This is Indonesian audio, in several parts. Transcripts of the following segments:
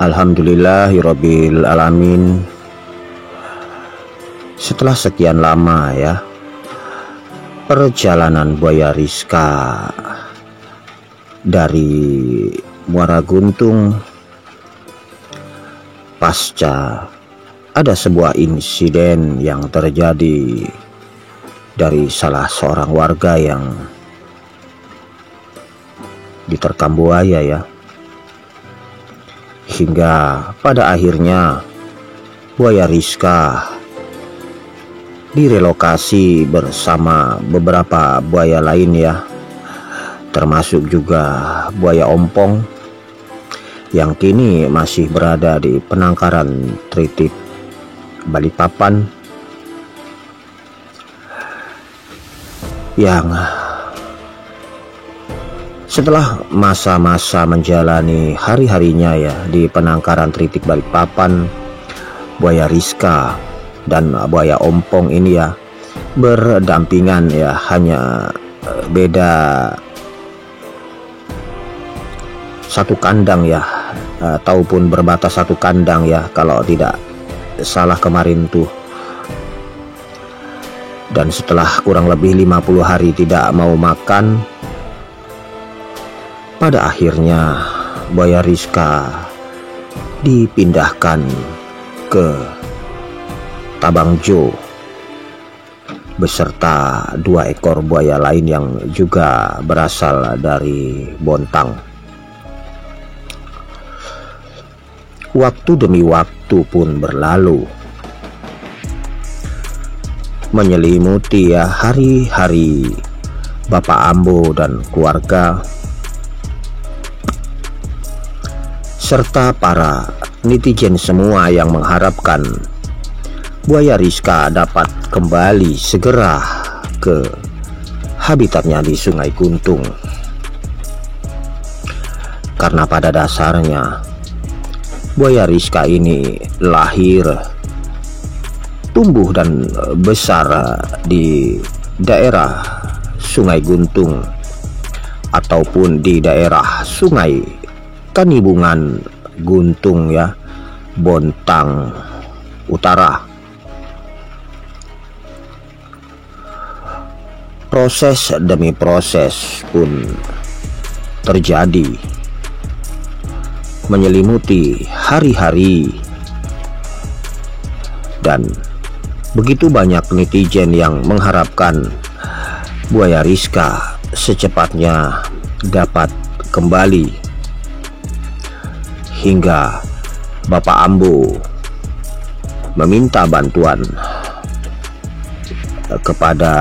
Alhamdulillahirabbil alamin. Setelah sekian lama ya perjalanan Buaya Rizka dari Muara Guntung, pasca ada sebuah insiden yang terjadi dari salah seorang warga yang diterkam buaya ya, hingga pada akhirnya Buaya Rizka direlokasi bersama beberapa buaya lain ya, termasuk juga buaya ompong yang kini masih berada di penangkaran Tritip Balikpapan, yang setelah masa-masa menjalani hari-harinya ya di penangkaran Tritip Balikpapan, Buaya Rizka dan buaya ompong ini ya berdampingan ya, hanya beda satu kandang ya, ataupun berbatas satu kandang ya kalau tidak salah kemarin tuh. Dan setelah kurang lebih 50 hari tidak mau makan, pada akhirnya Buaya Rizka dipindahkan ke Tabangjo beserta 2 ekor buaya lain yang juga berasal dari Bontang. Waktu demi waktu pun berlalu, menyelimuti ya hari-hari Bapak Ambo dan keluarga serta para netizen semua yang mengharapkan Buaya Rizka dapat kembali segera ke habitatnya di Sungai Guntung. Karena pada dasarnya Buaya Rizka ini lahir, tumbuh dan besar di daerah Sungai Guntung ataupun di daerah Sungai Kanibungan Guntung ya, Bontang Utara. Proses demi proses pun terjadi, menyelimuti hari-hari, dan begitu banyak netizen yang mengharapkan Buaya Rizka secepatnya dapat kembali, hingga Bapak Ambo meminta bantuan kepada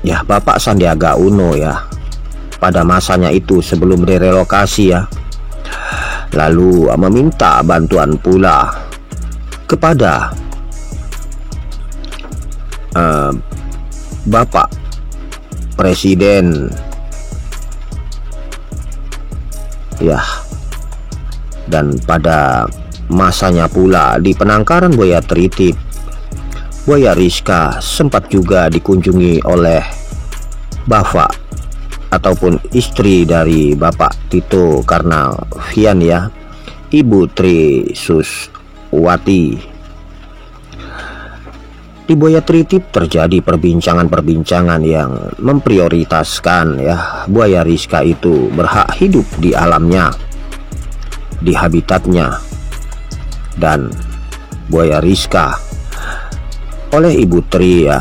ya Bapak Sandiaga Uno ya pada masanya itu sebelum direlokasi ya, lalu meminta bantuan pula kepada Bapak Presiden ya. Dan pada masanya pula di penangkaran buaya Tritip, Buaya Rizka sempat juga dikunjungi oleh Bapak ataupun istri dari Bapak Tito Karnavian ya, Ibu Tri Suswati. Di Buaya Tritip terjadi perbincangan-perbincangan yang memprioritaskan ya Buaya Rizka itu berhak hidup di alamnya, di habitatnya, dan Buaya Rizka oleh Ibu Tri ya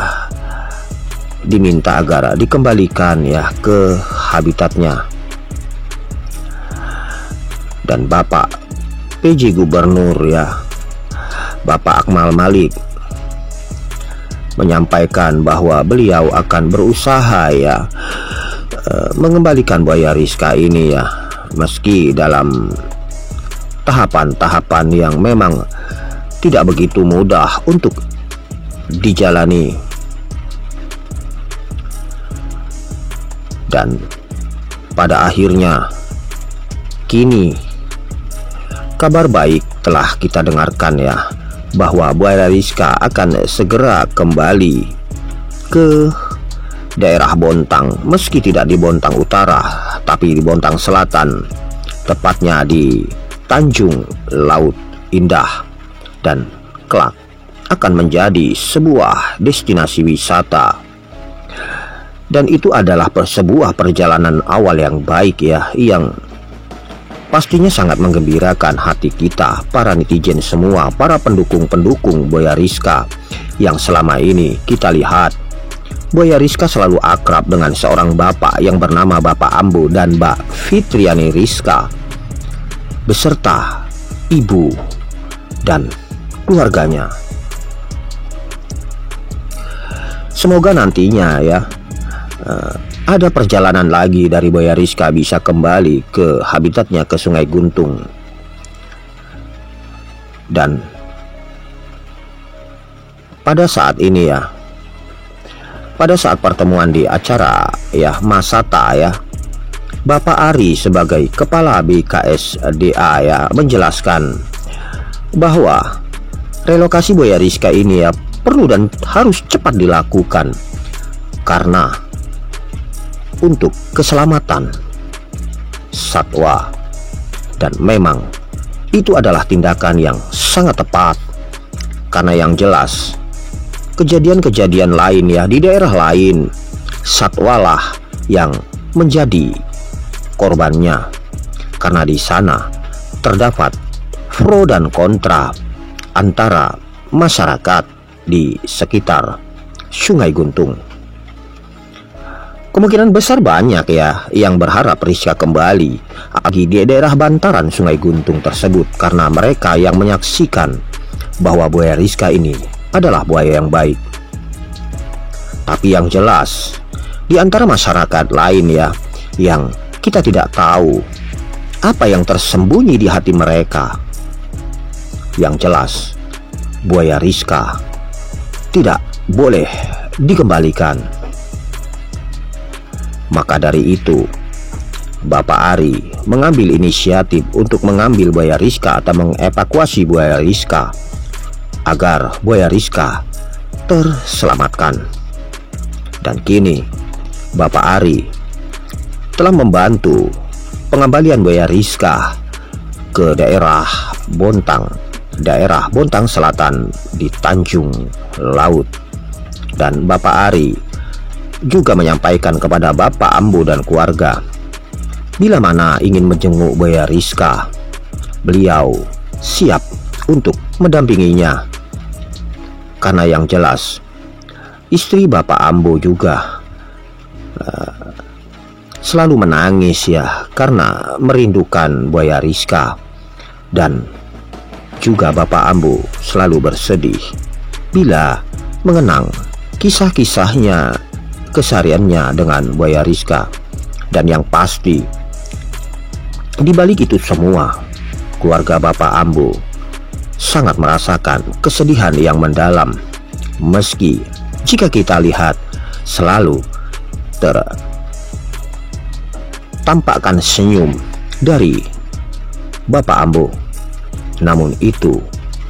diminta agar dikembalikan ya ke habitatnya. Dan Bapak PJ Gubernur ya, Bapak Akmal Malik, menyampaikan bahwa beliau akan berusaha ya mengembalikan Buaya Rizka ini ya, meski dalam tahapan-tahapan yang memang tidak begitu mudah untuk dijalani. Dan pada akhirnya kini kabar baik telah kita dengarkan ya, bahwa Buaya Rizka akan segera kembali ke daerah Bontang, meski tidak di Bontang Utara tapi di Bontang Selatan, tepatnya di Tanjung Laut Indah dan kelak akan menjadi sebuah destinasi wisata. Dan itu adalah sebuah perjalanan awal yang baik ya, yang pastinya sangat menggembirakan hati kita, para netizen semua, para pendukung-pendukung Boya Rizka, yang selama ini kita lihat Boya Rizka selalu akrab dengan seorang bapak yang bernama Bapak Ambo dan Mbak Fitriani Rizka beserta ibu dan keluarganya. Semoga nantinya ya ada perjalanan lagi dari Boya Rizka bisa kembali ke habitatnya, ke Sungai Guntung. Dan pada saat ini ya, pada saat pertemuan di acara ya Masata ya, Bapak Ari sebagai Kepala BKSDA ya menjelaskan bahwa relokasi Boya Rizka ini ya perlu dan harus cepat dilakukan karena untuk keselamatan satwa, dan memang itu adalah tindakan yang sangat tepat karena yang jelas kejadian-kejadian lain ya di daerah lain satwalah yang menjadi korbannya karena di sana terdapat pro dan kontra antara masyarakat di sekitar Sungai Guntung. Kemungkinan besar banyak ya yang berharap Rizka kembali lagi di daerah bantaran Sungai Guntung tersebut karena mereka yang menyaksikan bahwa Boya Rizka ini adalah buaya yang baik. Tapi yang jelas di antara masyarakat lain ya yang kita tidak tahu apa yang tersembunyi di hati mereka. Yang jelas Boya Rizka tidak boleh dikembalikan. Maka dari itu Bapak Ari mengambil inisiatif untuk mengambil Boya Rizka atau mengevakuasi Boya Rizka agar Boya Rizka terselamatkan. Dan kini Bapak Ari telah membantu pengembalian Boya Rizka ke daerah Bontang Selatan di Tanjung Laut. Dan Bapak Ari juga menyampaikan kepada Bapak Ambo dan keluarga, bila mana ingin menjenguk Boya Rizka, beliau siap untuk mendampinginya. Karena yang jelas istri Bapak Ambo juga selalu menangis ya karena merindukan Boya Rizka. Dan juga Bapak Ambo selalu bersedih bila mengenang kisah-kisahnya, kesehariannya dengan Boya Rizka. Dan yang pasti di balik itu semua keluarga Bapak Ambo sangat merasakan kesedihan yang mendalam, meski jika kita lihat selalu tertampakkan senyum dari Bapak Ambo, namun itu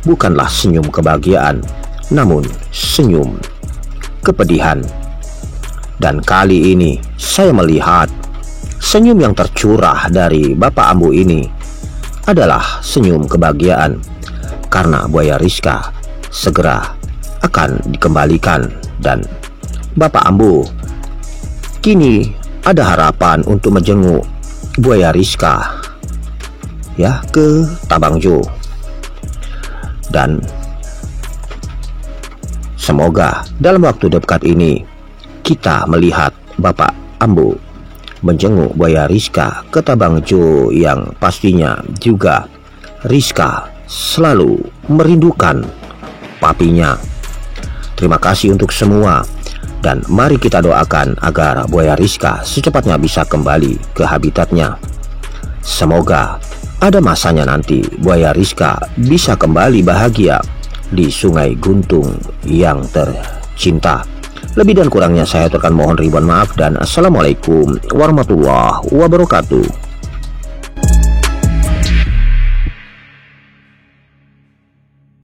bukanlah senyum kebahagiaan, namun senyum kepedihan. Dan kali ini saya melihat senyum yang tercurah dari Bapak Ambo ini adalah senyum kebahagiaan karena Boya Rizka segera akan dikembalikan. Dan Bapak Ambo kini ada harapan untuk menjenguk Boya Rizka ya ke Tabangjo. Dan semoga dalam waktu dekat ini kita melihat Bapak Ambo menjenguk Boya Rizka ke Tabangjo, yang pastinya juga Rizka selalu merindukan papinya. Terima kasih untuk semua, dan mari kita doakan agar Boya Rizka secepatnya bisa kembali ke habitatnya. Semoga ada masanya nanti Boya Rizka bisa kembali bahagia di Sungai Guntung yang tercinta. Lebih dan kurangnya saya aturkan mohon ribuan maaf, dan assalamualaikum warahmatullahi wabarakatuh.